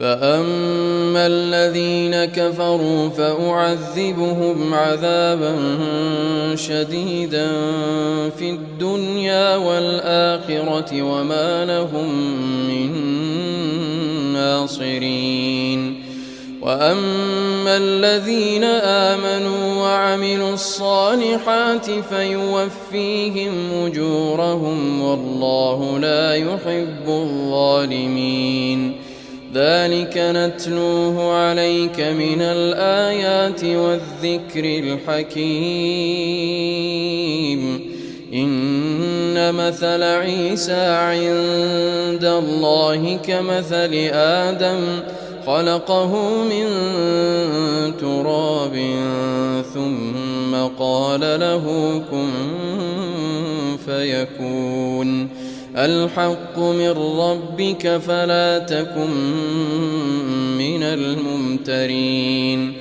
فأما الذين كفروا فأعذبهم عذابا شديدا في الدنيا والآخرة وما لهم من ناصرين. وأما الذين آمنوا وعملوا الصالحات فيوفيهم أجورهم والله لا يحب الظالمين. ذلك نتلوه عليك من الآيات والذكر الحكيم. إن مثل عيسى عند الله كمثل آدم خلقه من تراب ثم قال له كن فيكون. الحق من ربك فلا تكن من الممترين.